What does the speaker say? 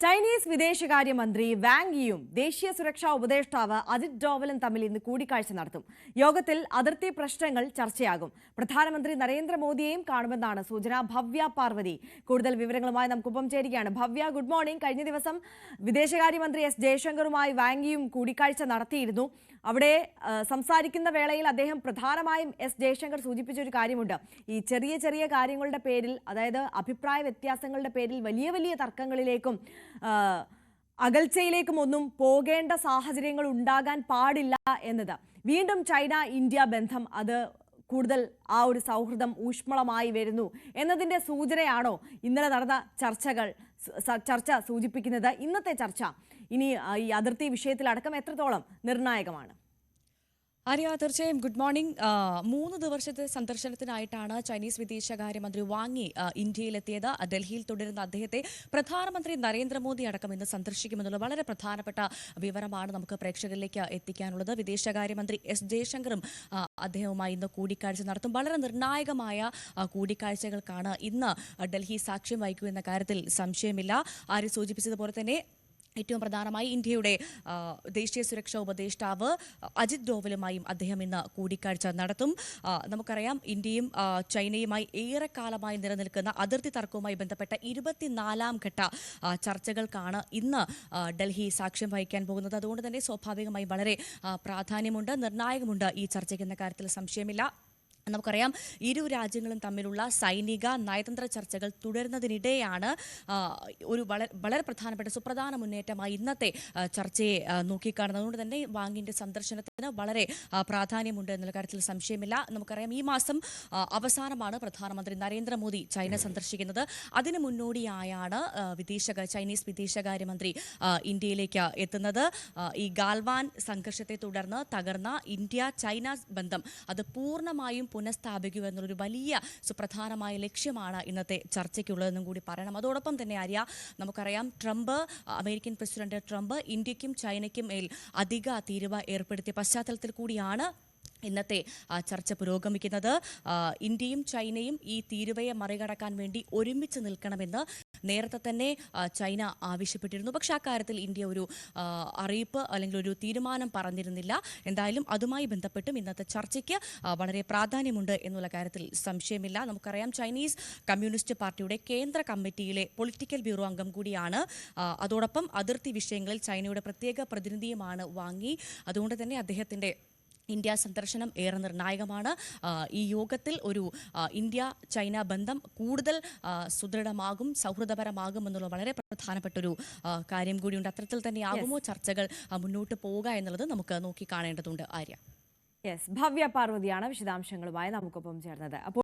Chinese വിദേശകാര്യമന്ത്രി Wang യിയും ദേശീയ സുരക്ഷാ ഉപദേഷ്ടാവ് അജിത് ഡോവലും തമ്മിൽ ഇന്ന് കൂടിക്കാഴ്ച നടത്തും. യോഗത്തിൽ അതിർത്തി പ്രശ്നങ്ങൾ ചർച്ചയാകും. പ്രധാനമന്ത്രി നരേന്ദ്രമോദിയെയും കാണുമെന്നാണ് സൂചന. ഭവ്യ പാർവതി കൂടുതൽ വിവരങ്ങളുമായി നമുക്കൊപ്പം ചേരുകയാണ്. Bhavya, good morning. കഴിഞ്ഞ ദിവസം വിദേശകാര്യമന്ത്രി എസ് ജയശങ്കറുമായി വാങ് യിയും കൂടിക്കാഴ്ച നടത്തിയിരുന്നു. അവിടെ സംസാരിക്കുന്ന വേളയിൽ അദ്ദേഹം പ്രധാനമായും എസ് ജയശങ്കർ സൂചിപ്പിച്ച ഒരു കാര്യമുണ്ട്. ഈ ചെറിയ ചെറിയ കാര്യങ്ങളുടെ പേരിൽ, അതായത് അഭിപ്രായ വ്യത്യാസങ്ങളുടെ പേരിൽ വലിയ വലിയ തർക്കങ്ങളിലേക്കും അകൽച്ചയിലേക്കും ഒന്നും പോകേണ്ട സാഹചര്യങ്ങൾ ഉണ്ടാകാൻ പാടില്ല എന്നത്. വീണ്ടും ചൈന ഇന്ത്യ ബന്ധം അത് കൂടുതൽ ആ ഒരു സൗഹൃദം ഊഷ്മളമായി വരുന്നു എന്നതിൻ്റെ സൂചനയാണോ ഇന്നലെ നടന്ന ചർച്ച സൂചിപ്പിക്കുന്നത്? ഇന്നത്തെ ചർച്ച ഇനി ഈ അതിർത്തി വിഷയത്തിലടക്കം എത്രത്തോളം നിർണായകമാണ്? ആര്യ, തീർച്ചയായും ഗുഡ് മോർണിംഗ്. 3 ദിവസത്തെ സന്ദർശനത്തിനായിട്ടാണ് ചൈനീസ് വിദേശകാര്യമന്ത്രി വാങ് യി ഇന്ത്യയിലെത്തിയത്. ഡൽഹിയിൽ തുടരുന്ന അദ്ദേഹത്തെ പ്രധാനമന്ത്രി നരേന്ദ്രമോദി അടക്കം ഇന്ന് സന്ദർശിക്കുമെന്നുള്ള വളരെ പ്രധാനപ്പെട്ട വിവരമാണ് നമുക്ക് പ്രേക്ഷകരിലേക്ക് എത്തിക്കാനുള്ളത്. വിദേശകാര്യമന്ത്രി എസ് ജയശങ്കറും അദ്ദേഹവുമായി ഇന്ന് കൂടിക്കാഴ്ച നടത്തും. വളരെ നിർണായകമായ കൂടിക്കാഴ്ചകൾക്കാണ് ഇന്ന് ഡൽഹി സാക്ഷ്യം വഹിക്കുക എന്ന കാര്യത്തിൽ സംശയമില്ല. ആര്യ സൂചിപ്പിച്ചതുപോലെ തന്നെ ഏറ്റവും പ്രധാനമായി ഇന്ത്യയുടെ ദേശീയ സുരക്ഷാ ഉപദേഷ്ടാവ് അജിത് ഡോവലുമായും അദ്ദേഹം ഇന്ന് കൂടിക്കാഴ്ച നടത്തും. നമുക്കറിയാം, ഇന്ത്യയും ചൈനയുമായി ഏറെക്കാലമായി നിലനിൽക്കുന്ന അതിർത്തി തർക്കവുമായി ബന്ധപ്പെട്ട 24ാം ഘട്ട ചർച്ചകൾക്കാണ് ഇന്ന് ഡൽഹി സാക്ഷ്യം വഹിക്കാൻ പോകുന്നത്. അതുകൊണ്ട് തന്നെ സ്വാഭാവികമായി വളരെ പ്രാധാന്യമുണ്ട്, നിർണായകമുണ്ട് ഈ ചർച്ചയ്ക്ക് എന്ന കാര്യത്തിൽ സംശയമില്ല. നമുക്കറിയാം, ഇരു രാജ്യങ്ങളും തമ്മിലുള്ള സൈനിക നയതന്ത്ര ചർച്ചകൾ തുടരുന്നതിനിടെയാണ് ഒരു വളരെ പ്രധാനപ്പെട്ട സുപ്രധാന മുന്നേറ്റമായി ഇന്നത്തെ ചർച്ചയെ നോക്കിക്കാണുന്നത്. അതുകൊണ്ട് തന്നെ വാങ്ങിന്റെ സന്ദർശനത്തിന് വളരെ പ്രാധാന്യമുണ്ട് എന്നുള്ള കാര്യത്തിൽ സംശയമില്ല. നമുക്കറിയാം, ഈ മാസം അവസാനമാണ് പ്രധാനമന്ത്രി നരേന്ദ്രമോദി ചൈന സന്ദർശിക്കുന്നത്. അതിന് മുന്നോടിയായാണ് ചൈനീസ് വിദേശകാര്യമന്ത്രി ഇന്ത്യയിലേക്ക് എത്തുന്നത്. ഈ ഗാൽവാൻ സംഘർഷത്തെ തുടർന്ന് തകർന്ന ഇന്ത്യ ചൈന ബന്ധം അത് പൂർണ്ണമായും പുനഃസ്ഥാപിക്കുക എന്നുള്ളൊരു വലിയ സുപ്രധാനമായ ലക്ഷ്യമാണ് ഇന്നത്തെ ചർച്ചയ്ക്കുള്ളതെന്നും കൂടി പറയണം. അതോടൊപ്പം തന്നെ ആര്യ, നമുക്കറിയാം, അമേരിക്കൻ പ്രസിഡന്റ് ട്രംപ് ഇന്ത്യക്കും ചൈനയ്ക്കും മേൽ അധിക തീരുവ ഏർപ്പെടുത്തിയ പശ്ചാത്തലത്തിൽ കൂടിയാണ് ഇന്നത്തെ ചർച്ച പുരോഗമിക്കുന്നത്. ഇന്ത്യയും ചൈനയും ഈ തീരുവയെ മറികടക്കാൻ വേണ്ടി ഒരുമിച്ച് നിൽക്കണമെന്ന് നേരത്തെ തന്നെ ചൈന ആവശ്യപ്പെട്ടിരുന്നു. പക്ഷേ അക്കാര്യത്തിൽ ഇന്ത്യ ഒരു അറിയിപ്പ് അല്ലെങ്കിൽ ഒരു തീരുമാനം പറഞ്ഞിരുന്നില്ല. എന്തായാലും അതുമായി ബന്ധപ്പെട്ടും ഇന്നത്തെ ചർച്ചയ്ക്ക് വളരെ പ്രാധാന്യമുണ്ട് എന്നുള്ള കാര്യത്തിൽ സംശയമില്ല. നമുക്കറിയാം, ചൈനീസ് കമ്മ്യൂണിസ്റ്റ് പാർട്ടിയുടെ കേന്ദ്ര കമ്മിറ്റിയിലെ പൊളിറ്റിക്കൽ ബ്യൂറോ അംഗം കൂടിയാണ്. അതോടൊപ്പം അതിർത്തി വിഷയങ്ങളിൽ ചൈനയുടെ പ്രത്യേക പ്രതിനിധിയുമാണ് വാങ് യി. അതുകൊണ്ട് തന്നെ അദ്ദേഹത്തിൻ്റെ ഇന്ത്യ സന്ദർശനം ഏറെ നിർണായകമാണ്. ഈ യോഗത്തിൽ ഒരു ഇന്ത്യ ചൈന ബന്ധം കൂടുതൽ സുദൃഢമാകും, സൗഹൃദപരമാകും എന്നുള്ള വളരെ പ്രധാനപ്പെട്ടൊരു കാര്യം കൂടിയുണ്ട്. അത്തരത്തിൽ തന്നെയാകുമോ ചർച്ചകൾ മുന്നോട്ട് പോവുക എന്നുള്ളത് നമുക്ക് നോക്കി കാണേണ്ടതുണ്ട്. ആര്യ, ഭവ്യ പാർവതിയാണ് വിശദാംശങ്ങളുമായി നമുക്കൊപ്പം ചേർന്നത്. അപ്പോൾ